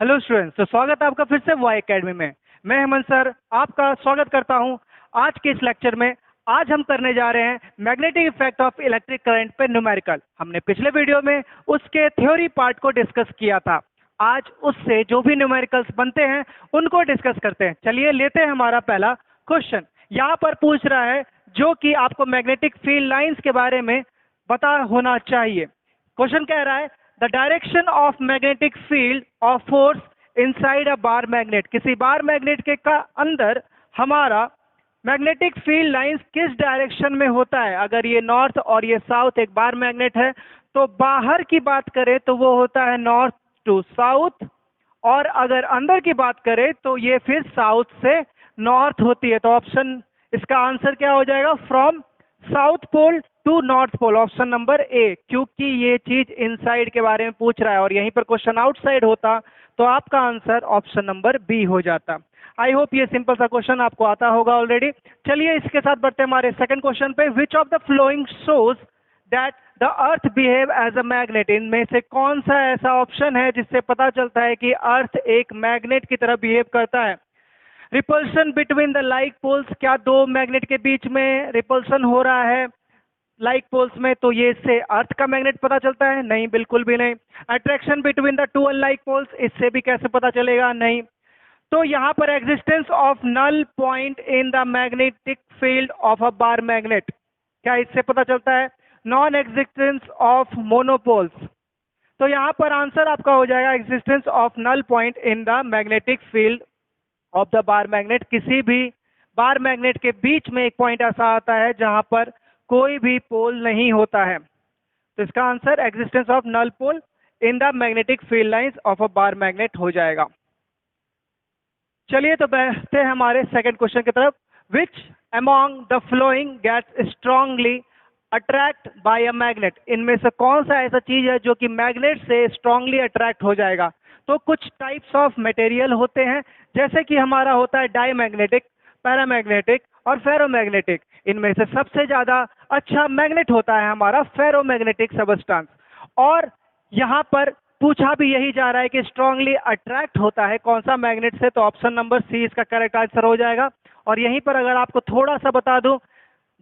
Hello students, तो स्वागत है आपका फिर से वाई एकेडमी में। मैं हेमंत सर आपका स्वागत करता हूं आज के इस लेक्चर में। आज हम करने जा रहे हैं magnetic effect of electric current पे न्यूमेरिकल। हमने पिछले वीडियो में उसके थ्योरी पार्ट को डिस्कस किया था। आज उससे जो भी न्यूमेरिकल्स बनते हैं उनको डिस्कस करते हैं। चलिए लेते हैं हमारा पहला क्वेश्चन। यहाँ पर पूछ रहा है जो कि आपको मैग्नेटिक फील्ड लाइंस के बारे में पता होना चाहिए। क्वेश्चन कह रहा है the direction of magnetic field of force inside a bar magnet. किसी बार मैग्नेट के का अंदर हमारा मैग्नेटिक फील्ड लाइंस किस डायरेक्शन में होता है। अगर ये नॉर्थ और ये साउथ एक बार मैग्नेट है तो बाहर की बात करें तो वो होता है नॉर्थ टू साउथ, और अगर अंदर की बात करें तो ये फिर साउथ से नॉर्थ होती है। तो ऑप्शन इसका आंसर क्या हो जाएगा? From south pole to north pole, option number A. क्योंकि ये चीज इनसाइड के बारे में पूछ रहा है और यहीं पर क्वेश्चन आउटसाइड होता तो आपका आंसर ऑप्शन नंबर बी हो जाता। आई होप ये सिंपल सा क्वेश्चन आपको आता होगा ऑलरेडी। चलिए इसके साथ बढ़ते हैं हमारे सेकंड क्वेश्चन पे। Which of the following shows that the earth behave as a magnet. इनमें से कौन सा ऐसा ऑप्शन है जिससे पता चलता है कि अर्थ एक मैग्नेट की तरह बिहेव करता है? Repulsion between the like poles. क्या दो मैग्नेट के बीच में रिपल्शन हो रहा है लाइक पोल्स में, तो ये इससे अर्थ का मैग्नेट पता चलता है? नहीं, बिल्कुल भी नहीं। Attraction between the two unlike poles, इससे भी कैसे पता चलेगा? नहीं। तो यहाँ पर existence of null point in the magnetic field of a bar magnet, क्या इससे पता चलता है? Non existence of monopoles. तो यहाँ पर आंसर आपका हो जाएगा existence of null point in the magnetic field of the bar magnet. किसी भी बार मैग्नेट के बीच में एक पॉइंट ऐसा आता है जहां पर कोई भी पोल नहीं होता है। तो इसका answer existence of null pole in the magnetic field lines of a bar magnet हो जाएगा। चलिए तो बढ़ते हैं हमारे सेकंड क्वेश्चन की तरफ। Which among the following gets strongly attract by a magnet. इनमें से कौन सा ऐसा चीज है जो कि मैग्नेट से स्ट्रांगली अट्रैक्ट हो जाएगा? तो कुछ टाइप्स ऑफ मटेरियल होते हैं, जैसे कि हमारा होता है डाईमैग्नेटिक, पैरामैग्नेटिक और फेरोमैग्नेटिक। इनमें से सबसे ज्यादा अच्छा मैग्नेट होता है हमारा फेरोमैग्नेटिक सबस्टांस। और यहाँ पर पूछा भी यही जा रहा है कि स्ट्रांगली अट्रैक्ट होता है कौन सा मैग्नेट से, तो ऑप्शन नंबर सी इसका करेक्ट आंसर हो जाएगा। और यहीं पर अगर आपको थोड़ा सा बता दूं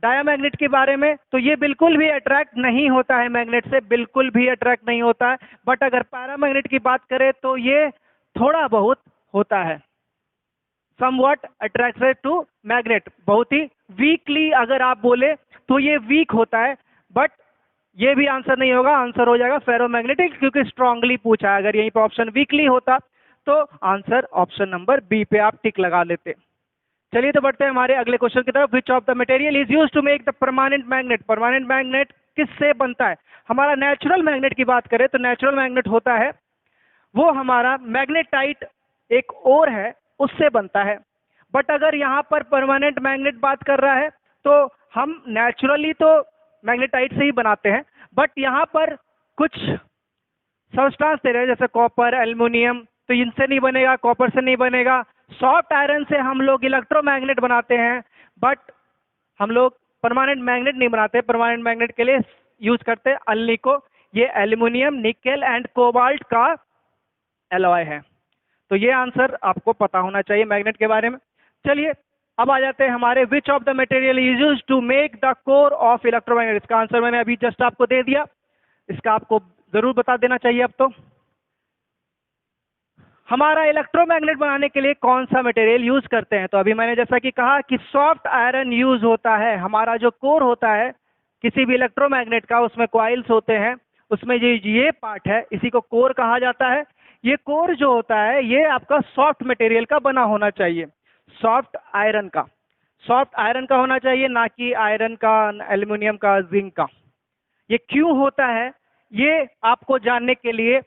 डायमैग्नेट के बारे में, तो ये बिल्कुल भी अट्रैक्ट नहीं होता है मैग्नेट से, बिल्कुल भी अट्रैक्ट नहीं होता है। बट अगर पैरामैग्नेट की बात करें तो ये थोड़ा बहुत होता है, समवट अट्रैक्टेड टू मैग्नेट। बहुत ही वीकली अगर आप बोले तो ये वीक होता है, बट ये भी आंसर नहीं होगा। आंसर हो जाएगा फेरोमैग्नेटिक, क्योंकि स्ट्रांगली पूछा है। अगर यहीं पर ऑप्शन वीकली होता तो आंसर ऑप्शन नंबर बी पे आप टिक लगा लेते। चलिए तो बढ़ते हैं हमारे अगले क्वेश्चन की तरफ। Which of the material is used to make the permanent magnet. Permanent magnet किससे बनता है? हमारा नेचुरल मैग्नेट की बात करें तो नेचुरल मैग्नेट होता है वो हमारा मैग्नेटाइट एक और है, उससे बनता है। बट अगर यहाँ पर परमानेंट मैग्नेट बात कर रहा है तो हम नेचुरली तो मैग्नेटाइट से ही बनाते हैं, बट यहाँ पर कुछ सब्सटेंस दे रहे हैं जैसे कॉपर, एल्युमिनियम, तो इनसे नहीं बनेगा, कॉपर से नहीं बनेगा। सॉफ्ट आयरन से हम लोग इलेक्ट्रोमैग्नेट बनाते हैं, बट हम लोग परमानेंट मैग्नेट नहीं बनाते। परमानेंट मैग्नेट के लिए यूज करते हैं अल्निको। ये एल्युमिनियम, निकेल एंड कोबाल्ट का एलॉय है। तो ये आंसर आपको पता होना चाहिए मैग्नेट के बारे में। चलिए अब आ जाते हैं हमारे which of the material is used to make the core of electromagnet. इसका आंसर मैंने अभी जस्ट आपको दे दिया, इसका आपको जरूर बता देना चाहिए। अब तो हमारा इलेक्ट्रोमैग्नेट बनाने के लिए कौन सा मटेरियल यूज करते हैं, तो अभी मैंने जैसा कि कहा कि सॉफ्ट आयरन यूज होता है। हमारा जो कोर होता है किसी भी इलेक्ट्रोमैग्नेट का, उसमें कॉइल्स होते हैं, उसमें ये पार्ट है, इसी को कोर कहा जाता है। ये कोर जो होता है ये आपका सॉफ्ट मटेरियल का बना होना चाहिए, सॉफ्ट आयरन का। सॉफ्ट आयरन का होना चाहिए, ना कि आयरन का, एल्युमिनियम का, जिंक का। ये क्यों होता है ये आपको जानने के लिए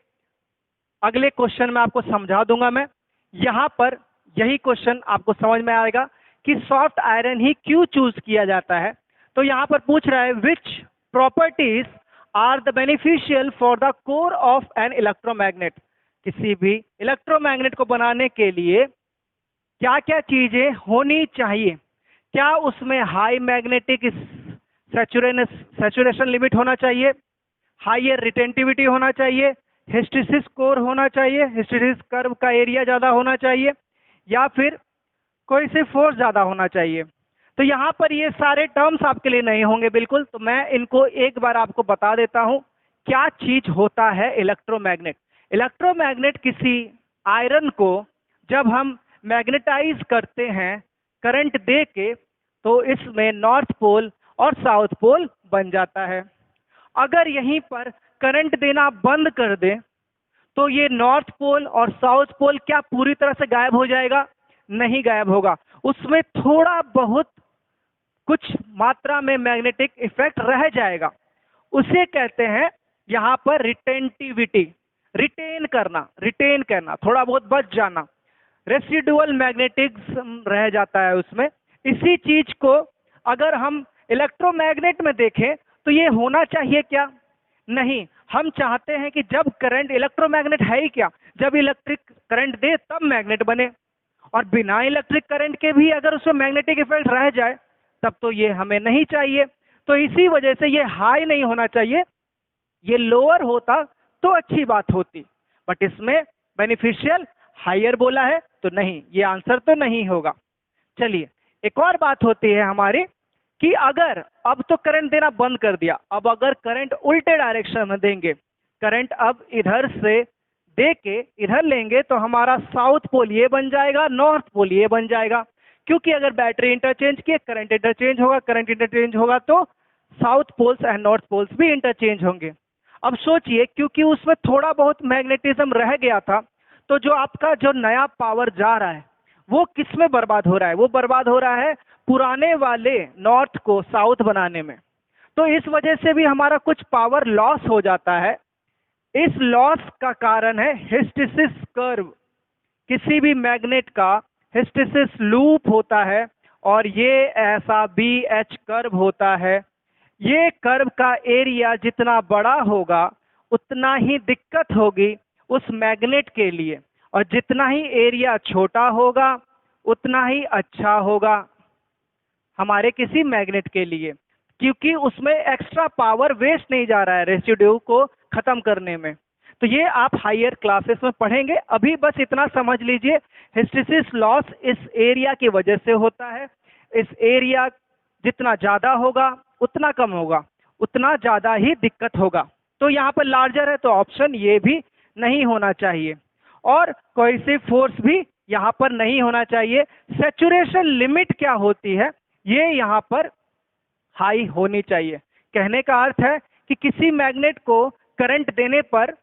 अगले क्वेश्चन में आपको समझा दूंगा मैं। यहां पर यही क्वेश्चन आपको समझ में आएगा कि सॉफ्ट आयरन ही क्यों चूज किया जाता है। तो यहां पर पूछ रहा है which properties are the beneficial for the core of an electromagnet. किसी भी इलेक्ट्रोमैग्नेट को बनाने के लिए क्या क्या चीजें होनी चाहिए? क्या उसमें हाई मैग्नेटिक सैचुरेशन लिमिट होना चाहिए, हाइयर रिटेंटिविटी होना चाहिए, हिस्टैरिसीस कोर होना चाहिए, हिस्टैरिसीस कर्व का एरिया ज़्यादा होना चाहिए, या फिर कोई से फोर्स ज़्यादा होना चाहिए। तो यहाँ पर ये सारे टर्म्स आपके लिए नहीं होंगे बिल्कुल, तो मैं इनको एक बार आपको बता देता हूँ क्या चीज होता है इलेक्ट्रोमैग्नेट। इलेक्ट्रोमैग्नेट किसी आयरन को जब हम मैग्नेटाइज करते हैं करंट दे के, तो इसमें नॉर्थ पोल और साउथ पोल बन जाता है। अगर यहीं पर करंट देना बंद कर दे तो ये नॉर्थ पोल और साउथ पोल क्या पूरी तरह से गायब हो जाएगा? नहीं गायब होगा, उसमें थोड़ा बहुत कुछ मात्रा में मैग्नेटिक इफेक्ट रह जाएगा। उसे कहते हैं यहां पर रिटेंटिविटी, रिटेन करना, थोड़ा बहुत बच जाना, रेसिडुअल मैग्नेटिज्म रह जाता है उसमें। इसी चीज को अगर हम इलेक्ट्रोमैग्नेट में देखें तो ये होना चाहिए क्या? नहीं, हम चाहते हैं कि जब करंट, इलेक्ट्रोमैग्नेट है ही क्या, जब इलेक्ट्रिक करंट दे तब मैग्नेट बने, और बिना इलेक्ट्रिक करंट के भी अगर उसमें मैग्नेटिक इफेक्ट रह जाए तब तो ये हमें नहीं चाहिए। तो इसी वजह से ये हाई नहीं होना चाहिए, ये लोअर होता तो अच्छी बात होती, बट इसमें बेनिफिशियल हायर बोला है तो नहीं, ये आंसर तो नहीं होगा। चलिए, एक और बात होती है हमारी कि अगर अब तो करंट देना बंद कर दिया, अब अगर करंट उल्टे डायरेक्शन में देंगे, करंट अब इधर से दे के इधर लेंगे तो हमारा साउथ पोल ये बन जाएगा, नॉर्थ पोल ये बन जाएगा। क्योंकि अगर बैटरी इंटरचेंज किए करंट इंटरचेंज होगा, करंट इंटरचेंज होगा तो south poles and north poles भी इंटरचेंज होंगे। अब सोचिए, क्योंकि उसमें थोड़ा बहुत मैग्नेटिज्म रह गया था, तो जो आपका जो नया पावर जा रहा है वो किस में बर्बाद हो रहा है? वो बर्बाद हो रहा है पुराने वाले नॉर्थ को साउथ बनाने में। तो इस वजह से भी हमारा कुछ पावर लॉस हो जाता है। इस लॉस का कारण है हिस्टैरिसीस कर्व। किसी भी मैग्नेट का हिस्टैरिसीस लूप होता है और ये ऐसा बी एच कर्व होता है। ये कर्व का एरिया जितना बड़ा होगा उतना ही दिक्कत होगी उस मैग्नेट के लिए, और जितना ही एरिया छोटा होगा उतना ही अच्छा होगा हमारे किसी मैग्नेट के लिए, क्योंकि उसमें एक्स्ट्रा पावर वेस्ट नहीं जा रहा है रेसिड्यू को खत्म करने में। तो ये आप हायर क्लासेस में पढ़ेंगे, अभी बस इतना समझ लीजिए, हिस्टैरिसीस लॉस इस एरिया की वजह से होता है। इस एरिया जितना ज्यादा होगा उतना कम होगा, उतना ज्यादा ही दिक्कत होगा। तो यहाँ पर लार्जर है तो ऑप्शन ये भी नहीं होना चाहिए, और कोई सी फोर्स भी यहाँ पर नहीं होना चाहिए। सैचुरेशन लिमिट क्या होती है? ये यहाँ पर हाई होनी चाहिए। कहने का अर्थ है कि किसी मैग्नेट को करंट देने पर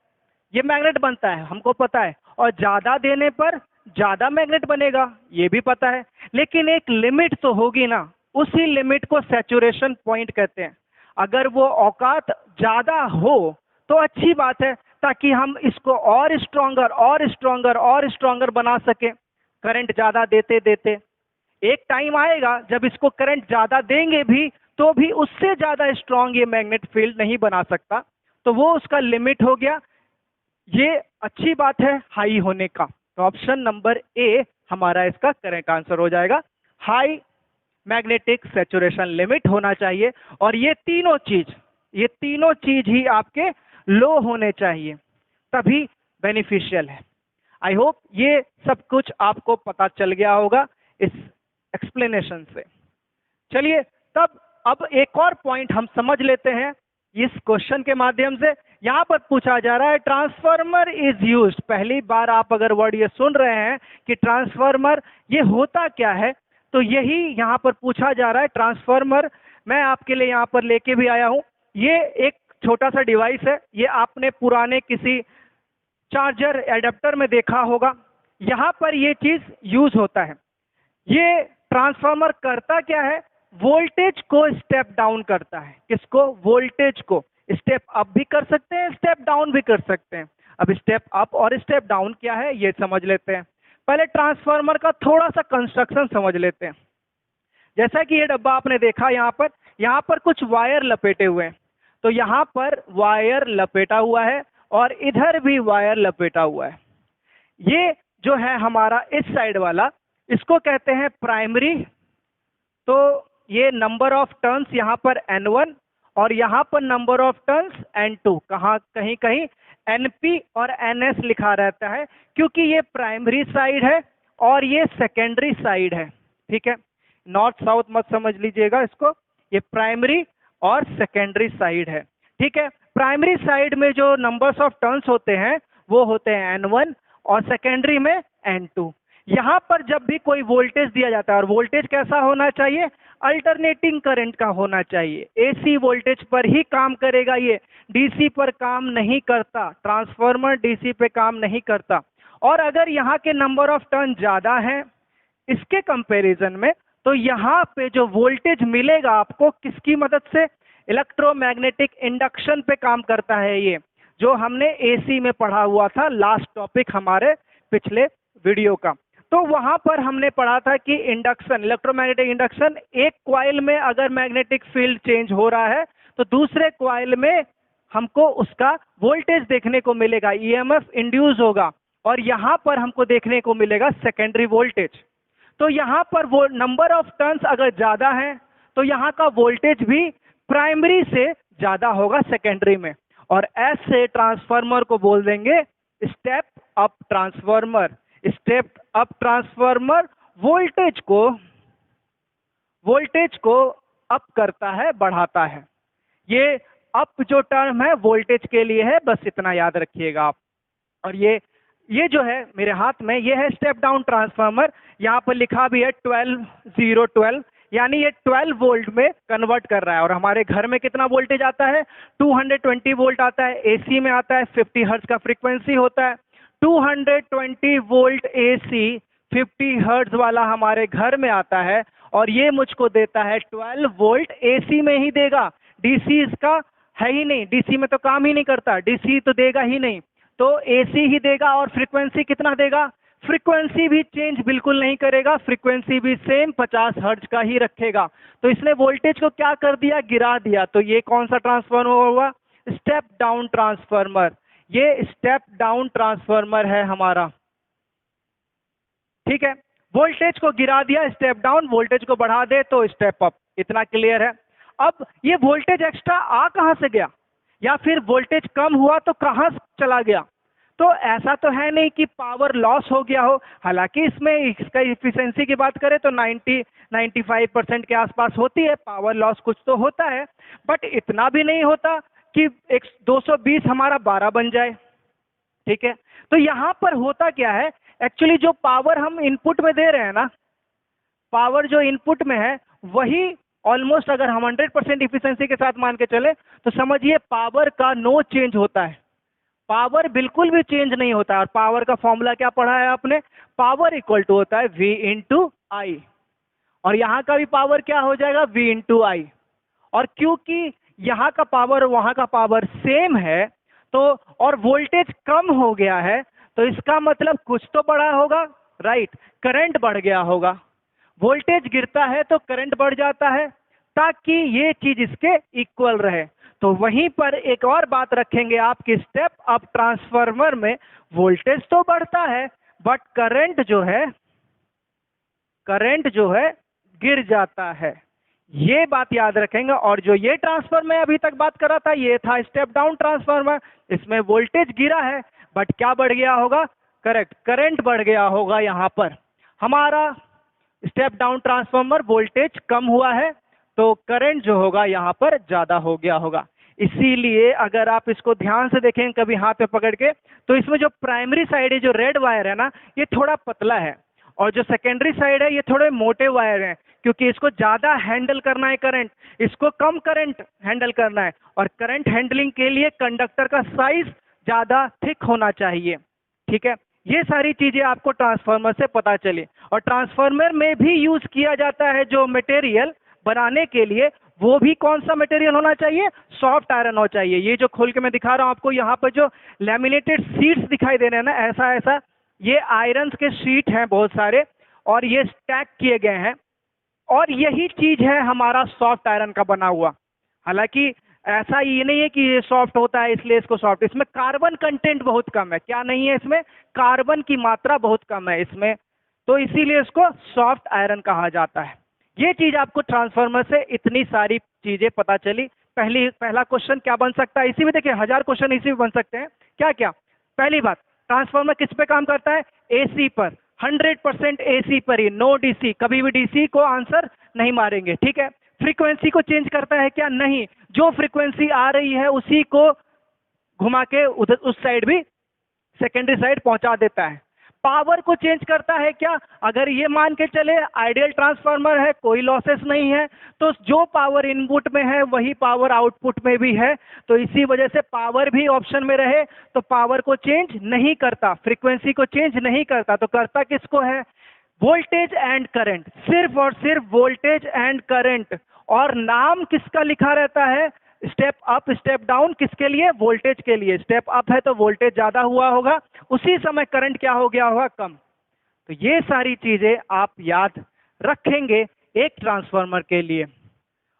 ये मैग्नेट बनता है, हमको पता है, और ज्यादा देने पर ज्यादा मैग्नेट बनेगा, ये भी पता है, लेकिन एक लिमिट तो होगी ना, उसी लिमिट को सैचुरेशन पॉइंट कहते हैं। अगर वो औकात ज्यादा हो तो अच्छी बात है, ताकि हम इसको और स्ट्रॉन्गर और स्ट्रॉन्गर और स्ट्रॉन्गर बना सके करंट ज्यादा देते देते। एक टाइम आएगा जब इसको करंट ज्यादा देंगे भी तो भी उससे ज्यादा स्ट्रॉन्ग ये मैग्नेट फील्ड नहीं बना सकता, तो वो उसका लिमिट हो गया। ये अच्छी बात है हाई होने का, तो ऑप्शन नंबर ए हमारा इसका करेक्ट आंसर हो जाएगा। हाई मैग्नेटिक सैचुरेशन लिमिट होना चाहिए, और ये तीनों चीज ही आपके लो होने चाहिए, तभी बेनिफिशियल है। आई होप ये सब कुछ आपको पता चल गया होगा इस एक्सप्लेनेशन से। चलिए, तब अब एक और पॉइंट हम समझ लेते हैं इस क्वेश्चन के माध्यम से। यहाँ पर पूछा जा रहा है ट्रांसफार्मर इज यूज्ड। पहली बार आप अगर वर्ड ये सुन रहे हैं कि ट्रांसफार्मर, ये होता क्या है, तो यही यहाँ पर पूछा जा रहा है। ट्रांसफार्मर मैं आपके लिए यहाँ पर लेके भी आया हूँ। ये एक छोटा सा डिवाइस है, ये आपने पुराने किसी चार्जर एडेप्टर में देखा होगा। यहाँ पर ये चीज यूज होता है। ये ट्रांसफार्मर करता क्या है? वोल्टेज को स्टेप डाउन करता है। किसको? वोल्टेज को। स्टेप अप भी कर सकते हैं, स्टेप डाउन भी कर सकते हैं। अब स्टेप अप और स्टेप डाउन क्या है ये समझ लेते हैं। पहले ट्रांसफार्मर का थोड़ा सा कंस्ट्रक्शन समझ लेते हैं। जैसा कि ये डब्बा आपने देखा, यहाँ पर कुछ वायर लपेटे हुए हैं, तो यहाँ पर वायर लपेटा हुआ है और इधर भी वायर लपेटा हुआ है। ये जो है हमारा इस साइड वाला, इसको कहते हैं प्राइमरी। तो ये नंबर ऑफ टर्न्स यहाँ पर N1 और यहाँ पर नंबर ऑफ टर्न्स N2, कहीं कहीं NP और NS लिखा रहता है, क्योंकि ये प्राइमरी साइड है और ये सेकेंडरी साइड है। ठीक है, नॉर्थ साउथ मत समझ लीजिएगा इसको, ये प्राइमरी और सेकेंडरी साइड है। ठीक है, प्राइमरी साइड में जो नंबर्स ऑफ टर्न्स होते हैं वो होते हैं N1 और सेकेंडरी में N2। यहाँ पर जब भी कोई वोल्टेज दिया जाता है, और वोल्टेज कैसा होना चाहिए, अल्टरनेटिंग करंट का होना चाहिए। AC वोल्टेज पर ही काम करेगा ये, DC पर काम नहीं करता, ट्रांसफार्मर DC पे काम नहीं करता। और अगर यहाँ के नंबर ऑफ टर्न ज्यादा है इसके कंपैरिजन में, तो यहाँ पे जो वोल्टेज मिलेगा आपको किसकी मदद से, इलेक्ट्रोमैग्नेटिक इंडक्शन पे काम करता है ये, जो हमने AC में पढ़ा हुआ था, लास्ट टॉपिक हमारे पिछले वीडियो का। तो वहां पर हमने पढ़ा था कि इंडक्शन, इलेक्ट्रोमैग्नेटिक इंडक्शन, एक कॉइल में अगर मैग्नेटिक फील्ड चेंज हो रहा है तो दूसरे कॉइल में हमको उसका वोल्टेज देखने को मिलेगा, EMF इंड्यूस होगा, और यहाँ पर हमको देखने को मिलेगा सेकेंडरी वोल्टेज। तो यहाँ पर वो नंबर ऑफ टर्न्स अगर ज्यादा है तो यहाँ का वोल्टेज भी प्राइमरी से ज्यादा होगा सेकेंडरी में, और ऐसे ट्रांसफार्मर को बोल देंगे step up transformer. Step up transformer voltage को अप करता है, बढ़ाता है। ये अप जो टर्म है वोल्टेज के लिए है, बस इतना याद रखिएगा आप। और ये जो है मेरे हाथ में, ये है स्टेप डाउन ट्रांसफार्मर। यहाँ पर लिखा भी है 12 यानी ये 12 वोल्ट में कन्वर्ट कर रहा है। और हमारे घर में कितना वोल्टेज आता है, 220 वोल्ट आता है। AC में आता है 50 हर्ट्ज का फ्रीक्वेंसी होता है। 220 वोल्ट AC 50 हर्ट्ज वाला हमारे घर में आता है, और ये मुझको देता है 12 वोल्ट। AC में ही देगा, DC इसका है ही नहीं, DC में तो काम ही नहीं करता, DC तो देगा ही नहीं, तो AC ही देगा। और फ्रीक्वेंसी कितना देगा, फ्रीक्वेंसी भी चेंज बिल्कुल नहीं करेगा, फ्रीक्वेंसी भी सेम 50 हर्ट्ज का ही रखेगा। तो इसने वोल्टेज को क्या कर दिया, गिरा दिया। तो ये कौन सा ट्रांसफार्मर हुआ, स्टेप डाउन ट्रांसफार्मर। ये स्टेप डाउन ट्रांसफार्मर है हमारा। ठीक है, वोल्टेज को गिरा दिया स्टेप डाउन, वोल्टेज को बढ़ा दे तो स्टेप अप। इतना क्लियर है। अब ये वोल्टेज एक्स्ट्रा आ कहां से गया, या फिर वोल्टेज कम हुआ तो कहां चला गया। तो ऐसा तो है नहीं कि पावर लॉस हो गया हो, हालांकि इसमें इसका इफिशिएंसी की बात करें तो 90-95% के आसपास होती है, पावर लॉस कुछ तो होता है, बट इतना भी नहीं होता कि 220 हमारा 12 बन जाए। ठीक है, तो यहाँ पर होता क्या है, एक्चुअली जो पावर हम इनपुट में दे रहे हैं ना, पावर जो इनपुट में है वही ऑलमोस्ट, अगर हम 100% इफिशिएंसी के साथ मान के चले तो समझिए पावर का नो चेंज होता है, पावर बिल्कुल भी चेंज नहीं होता है। और पावर का फॉर्मूला क्या पढ़ा है आपने, पावर इक्वल टू होता है V इंटू आई, और यहाँ का भी पावर क्या हो जाएगा, V इंटू आई। और क्योंकि यहाँ का पावर वहाँ का पावर सेम है, तो और वोल्टेज कम हो गया है, तो इसका मतलब कुछ तो बढ़ा होगा, राइट, करंट बढ़ गया होगा। वोल्टेज गिरता है तो करंट बढ़ जाता है, ताकि ये चीज इसके इक्वल रहे। तो वहीं पर एक और बात रखेंगे आपकी, स्टेप अप ट्रांसफार्मर में वोल्टेज तो बढ़ता है बट करंट जो है गिर जाता है, ये बात याद रखेंगे। और जो ये ट्रांसफार्मर मैं अभी तक बात कर रहा था, ये था स्टेप डाउन ट्रांसफार्मर। इसमें वोल्टेज गिरा है बट क्या बढ़ गया होगा, करेक्ट, करंट बढ़ गया होगा। यहाँ पर हमारा स्टेप डाउन ट्रांसफार्मर वोल्टेज कम हुआ है तो करंट जो होगा यहाँ पर ज्यादा हो गया होगा। इसीलिए अगर आप इसको ध्यान से देखें कभी हाथ पे पकड़ के, तो इसमें जो प्राइमरी साइड है, जो रेड वायर है ना, ये थोड़ा पतला है, और जो सेकेंडरी साइड है ये थोड़े मोटे वायर हैं, क्योंकि इसको ज्यादा हैंडल करना है करंट, इसको कम करंट हैंडल करना है। और करंट हैंडलिंग के लिए कंडक्टर का साइज ज्यादा थिक होना चाहिए। ठीक है, ये सारी चीजें आपको ट्रांसफार्मर से पता चली। और ट्रांसफार्मर में भी यूज किया जाता है जो मटेरियल बनाने के लिए, वो भी कौन सा मटेरियल होना चाहिए, सॉफ्ट आयरन होना चाहिए। ये जो खोल के मैं दिखा रहा हूं आपको, यहाँ पर जो लैमिनेटेड शीट्स दिखाई दे रहे हैं ना, ऐसा ऐसा, ये आयरन के शीट हैं बहुत सारे, और ये स्टैक किए गए हैं, और यही चीज है हमारा सॉफ्ट आयरन का बना हुआ। हालांकि ऐसा ये नहीं है कि ये सॉफ्ट होता है इसलिए इसको सॉफ्ट, इसमें कार्बन कंटेंट बहुत कम है। क्या नहीं है इसमें, कार्बन की मात्रा बहुत कम है इसमें, तो इसीलिए इसको सॉफ्ट आयरन कहा जाता है। ये चीज आपको ट्रांसफार्मर से इतनी सारी चीजें पता चली। पहला क्वेश्चन क्या बन सकता है, इसी में देखिए 1000 क्वेश्चन इसी में बन सकते हैं। क्या क्या? पहली बात, ट्रांसफार्मर किस पे काम करता है? एसी पर, 100% एसी पर ही, नो डीसी, कभी भी डीसी को आंसर नहीं मारेंगे, ठीक है। फ्रीक्वेंसी को चेंज करता है क्या? नहीं, जो फ्रीक्वेंसी आ रही है उसी को घुमा के उधर उस साइड भी सेकेंडरी साइड पहुंचा देता है। पावर को चेंज करता है क्या? अगर ये मान के चले आइडियल ट्रांसफार्मर है, कोई लॉसेस नहीं है, तो जो पावर इनपुट में है वही पावर आउटपुट में भी है, तो इसी वजह से पावर भी ऑप्शन में रहे, तो पावर को चेंज नहीं करता, फ्रीक्वेंसी को चेंज नहीं करता, तो करता किसको है? वोल्टेज एंड करंट, सिर्फ और सिर्फ वोल्टेज एंड करंट। और नाम किसका लिखा रहता है? स्टेप अप स्टेप डाउन, किसके लिए? वोल्टेज के लिए। स्टेप अप है तो वोल्टेज ज्यादा हुआ होगा, उसी समय करंट क्या हो गया होगा? कम। तो ये सारी चीजें आप याद रखेंगे एक ट्रांसफार्मर के लिए।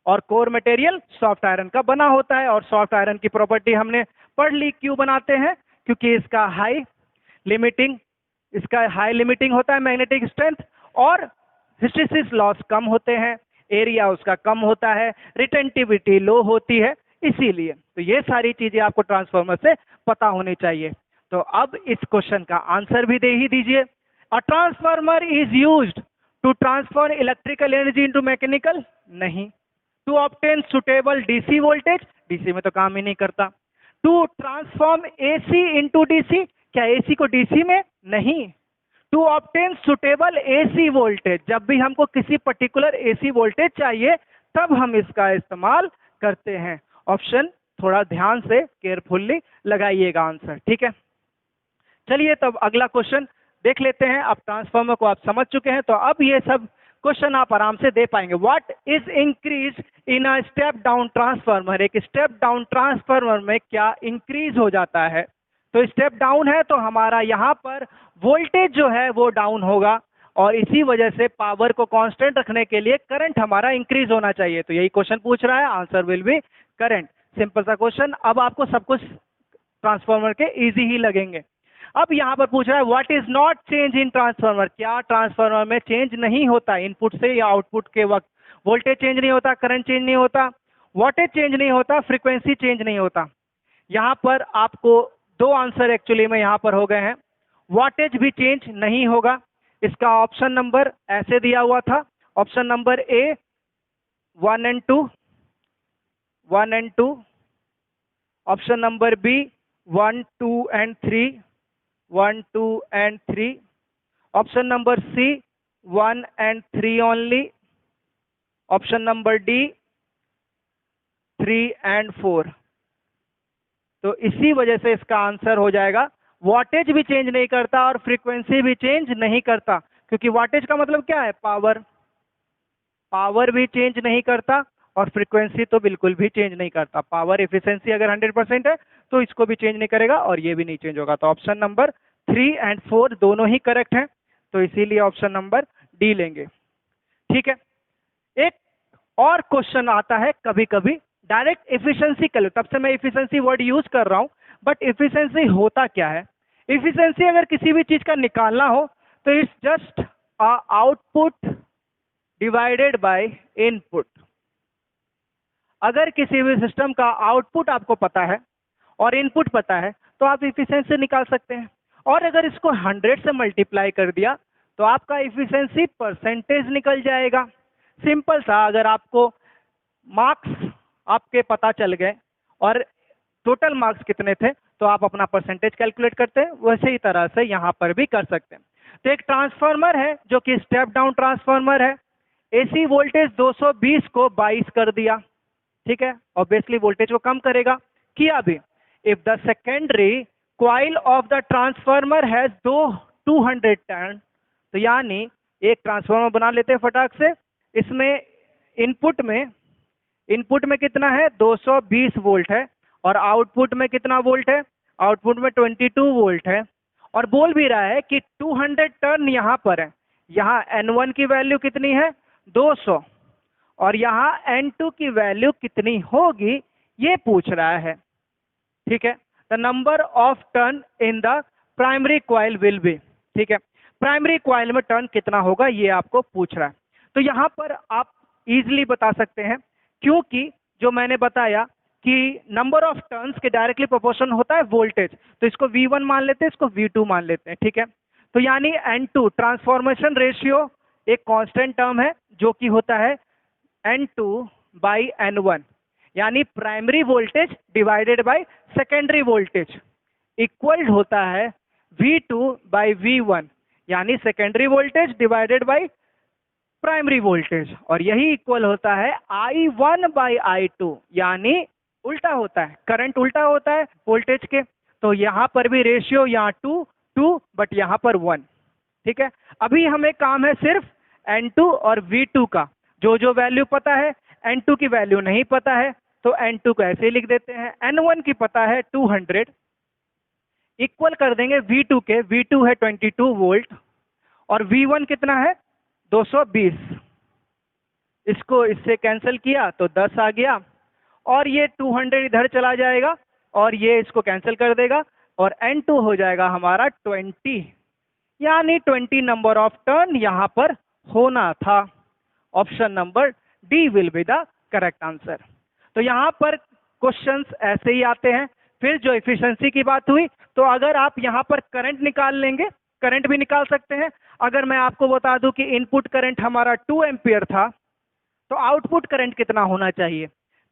और कोर मटेरियल सॉफ्ट आयरन का बना होता है, और सॉफ्ट आयरन की प्रॉपर्टी हमने पढ़ ली। क्यों बनाते हैं? क्योंकि इसका हाई लिमिटिंग होता है मैग्नेटिक स्ट्रेंथ, और हिस्टैरिसीस लॉस कम होते हैं, एरिया उसका कम होता है, रिटेंटिविटी लो होती है, इसीलिए। तो ये सारी चीजें आपको ट्रांसफार्मर से पता होनी चाहिए। तो अब इस क्वेश्चन का आंसर भी दे ही दीजिए। A transformer is used to transfer electrical energy into mechanical? नहीं। To obtain suitable DC voltage? DC में तो काम ही नहीं करता। To transform AC into DC? क्या एसी को डीसी में? नहीं। To obtain suitable AC voltage? जब भी हमको किसी पर्टिकुलर एसी वोल्टेज चाहिए तब हम इसका इस्तेमाल करते हैं। ऑप्शन थोड़ा ध्यान से केयरफुल्ली लगाइएगा आंसर, ठीक है। चलिए तब अगला क्वेश्चन देख लेते हैं। अब ट्रांसफार्मर को आप समझ चुके हैं, तो अब ये सब क्वेश्चन आप आराम से दे पाएंगे। What is increase in a step down transformer? एक स्टेप डाउन ट्रांसफार्मर में क्या इंक्रीज हो जाता है? तो स्टेप डाउन है तो हमारा यहाँ पर वोल्टेज जो है वो डाउन होगा, और इसी वजह से पावर को कांस्टेंट रखने के लिए करंट हमारा इंक्रीज होना चाहिए। तो यही क्वेश्चन पूछ रहा है, answer will be current. Simple सा क्वेश्चन। अब आपको सब कुछ ट्रांसफार्मर के इजी ही लगेंगे। अब यहाँ पर पूछ रहा है what is not change in transformer? क्या ट्रांसफार्मर में चेंज नहीं होता इनपुट से या आउटपुट के वक्त? वोल्टेज चेंज नहीं होता, करंट चेंज नहीं होता, वोल्टेज चेंज नहीं होता, फ्रीक्वेंसी चेंज नहीं होता। यहाँ पर आपको दो आंसर एक्चुअली में यहाँ पर हो गए हैं। वोल्टेज भी चेंज नहीं होगा, इसका ऑप्शन नंबर ऐसे दिया हुआ था। Option number A 1 and 2, 1 and 2। Option number B 1, 2 and 3, 1, 2 and 3। Option number C 1 and 3 only. Option number D 3 and 4। तो इसी वजह से इसका आंसर हो जाएगा वोल्टेज भी चेंज नहीं करता और फ्रीक्वेंसी भी चेंज नहीं करता, क्योंकि वोल्टेज का मतलब क्या है? पावर। पावर भी चेंज नहीं करता और फ्रीक्वेंसी तो बिल्कुल भी चेंज नहीं करता। पावर एफिशिएंसी अगर 100% है तो इसको भी चेंज नहीं करेगा और ये भी नहीं चेंज होगा। तो ऑप्शन नंबर 3 and 4 दोनों ही करेक्ट हैं, तो इसीलिए ऑप्शन नंबर डी लेंगे, ठीक है। एक और क्वेश्चन आता है कभी कभी डायरेक्ट एफिशिएंसी कर लो, तब से मैं एफिशिएंसी वर्ड यूज कर रहा हूं, बट एफिशिएंसी होता क्या है? एफिशिएंसी अगर किसी भी चीज का निकालना हो तो it's just output divided by input. अगर किसी भी सिस्टम का आउटपुट आपको पता है और इनपुट पता है तो आप एफिशिएंसी निकाल सकते हैं। और अगर इसको 100 से मल्टीप्लाई कर दिया तो आपका एफिशिएंसी परसेंटेज निकल जाएगा। सिंपल सा, अगर आपको मार्क्स आपके पता चल गए और टोटल मार्क्स कितने थे तो आप अपना परसेंटेज कैलकुलेट करते हैं, वैसे ही तरह से यहाँ पर भी कर सकते हैं। तो एक ट्रांसफार्मर है जो कि स्टेप डाउन ट्रांसफार्मर है। एसी वोल्टेज 220 को 22 कर दिया, ठीक है, ऑब्वियसली वोल्टेज को कम करेगा, किया भी। If the secondary coil of the transformer has 200 turn, तो यानी एक ट्रांसफार्मर बना लेते हैं फटाक से। इसमें इनपुट में कितना है? 220 वोल्ट है, और आउटपुट में कितना वोल्ट है? आउटपुट में 22 वोल्ट है। और बोल भी रहा है कि 200 टर्न यहाँ पर है। यहाँ N1 की वैल्यू कितनी है? 200, और यहाँ N2 की वैल्यू कितनी होगी ये पूछ रहा है, ठीक है। The number of turn in the primary coil will be, ठीक है, प्राइमरी कॉइल में टर्न कितना होगा ये आपको पूछ रहा है। तो यहाँ पर आप इजीली बता सकते हैं, क्योंकि जो मैंने बताया कि नंबर ऑफ टर्न्स के डायरेक्टली प्रोपोर्शन होता है वोल्टेज, तो इसको V1 मान लेते हैं, इसको V2 मान लेते हैं, ठीक है। तो यानी N2 ट्रांसफॉर्मेशन रेशियो एक कांस्टेंट टर्म है जो कि होता है N2/N1, यानी primary voltage divided by secondary voltage equal होता है V2/V1, यानी secondary voltage divided by primary voltage, और यही इक्वल होता है I1/I2, यानी उल्टा होता है, करंट उल्टा होता है वोल्टेज के। तो यहाँ पर भी रेशियो यहाँ 2 बट यहाँ पर 1, ठीक है। अभी हमें काम है सिर्फ N2 और V2 का, जो वैल्यू पता है, N2 की वैल्यू नहीं पता है, तो N2 को ऐसे लिख देते हैं। N1 की पता है 200, इक्वल कर देंगे V2 के, V2 है 22 वोल्ट और V1 कितना है 220, इसको इससे कैंसिल किया तो 10 आ गया, और ये 200 इधर चला जाएगा और ये इसको कैंसिल कर देगा, और N2 हो जाएगा हमारा 20, यानी 20 नंबर ऑफ टर्न यहाँ पर होना था। Option number D will be the correct answer. तो यहाँ पर क्वेश्चंस ऐसे ही आते हैं। फिर जो एफिशिएंसी की बात हुई, तो अगर आप यहाँ पर करंट निकाल लेंगे, करंट भी निकाल सकते हैं। अगर मैं आपको बता दूं कि इनपुट करंट हमारा 2 एम्पियर था, तो आउटपुट करंट कितना होना चाहिए।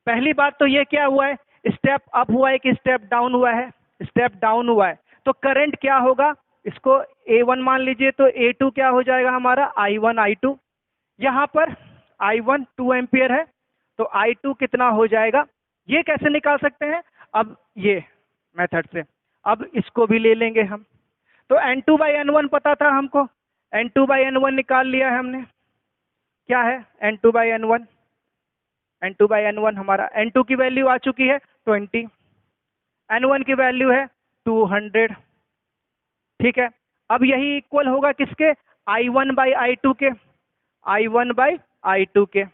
पहली बात तो ये क्या हुआ है, स्टेप अप हुआ है कि स्टेप डाउन हुआ है, स्टेप डाउन हुआ है, तो करंट क्या होगा, इसको A1 मान लीजिए, तो A2 क्या हो जाएगा हमारा I1 I2। यहाँ पर I1 2 एम्पियर है, तो I2 कितना हो जाएगा, ये कैसे निकाल सकते हैं, अब ये मेथड से, अब इसको भी ले लेंगे हम। तो N2/N1 पता था हमको, N2/N1 निकाल लिया है हमने। क्या है N2/N1, N2/N1 हमारा, N2 की वैल्यू आ चुकी है 20, N1 की वैल्यू है 200, ठीक है। अब यही इक्वल होगा किसके, I1/I2 के, I1/I2 के।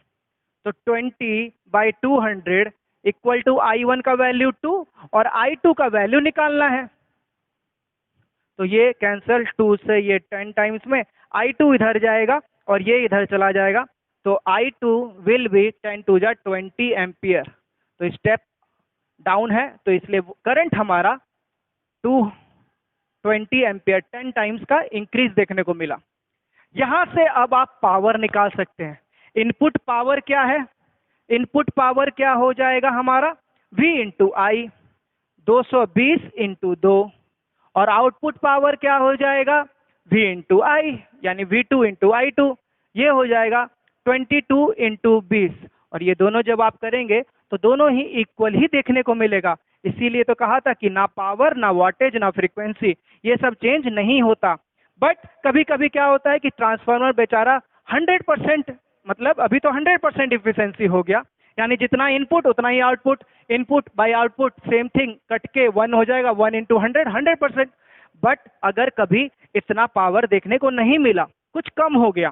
तो 20/200 इक्वल टू I1 का वैल्यू 2 और I2 का वैल्यू निकालना है। तो ये कैंसल, 2 से ये 10 टाइम्स में I2 इधर जाएगा और ये इधर चला जाएगा, तो I2 will be 10 to the 20 ampere. तो स्टेप डाउन है, तो इसलिए करंट हमारा 220 एम्पियर 10 टाइम्स का इंक्रीज देखने को मिला। यहां से अब आप पावर निकाल सकते हैं। इनपुट पावर क्या है, इनपुट पावर क्या हो जाएगा हमारा, V इंटू आई, 220 इंटू 2, और आउटपुट पावर क्या हो जाएगा, V इंटू आई, यानी V2 इंटू I2, ये हो जाएगा 22 इंटू 20, और ये दोनों जब आप करेंगे तो दोनों ही इक्वल ही देखने को मिलेगा। इसीलिए तो कहा था कि ना पावर, ना वोल्टेज, ना फ्रीक्वेंसी, ये सब चेंज नहीं होता। बट कभी कभी क्या होता है कि ट्रांसफार्मर बेचारा 100%, मतलब अभी तो 100% इफिशिएंसी हो गया, यानी जितना इनपुट उतना ही output, input by output same thing, cut के 1 हो जाएगा, 1 इंटू 100%। बट अगर कभी इतना पावर देखने को नहीं मिला, कुछ कम हो गया,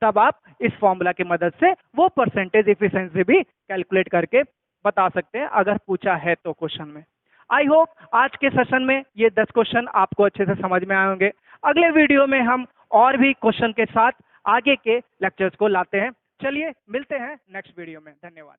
तब आप इस फॉर्मूला की मदद से वो परसेंटेज इफिशिएंसी भी कैलकुलेट करके बता सकते हैं, अगर पूछा है तो क्वेश्चन में। आई होप आज के सेशन में ये 10 क्वेश्चन आपको अच्छे से समझ में आए होंगे। अगले वीडियो में हम और भी क्वेश्चन के साथ आगे के लेक्चर्स को लाते हैं। चलिए मिलते हैं नेक्स्ट वीडियो में, धन्यवाद।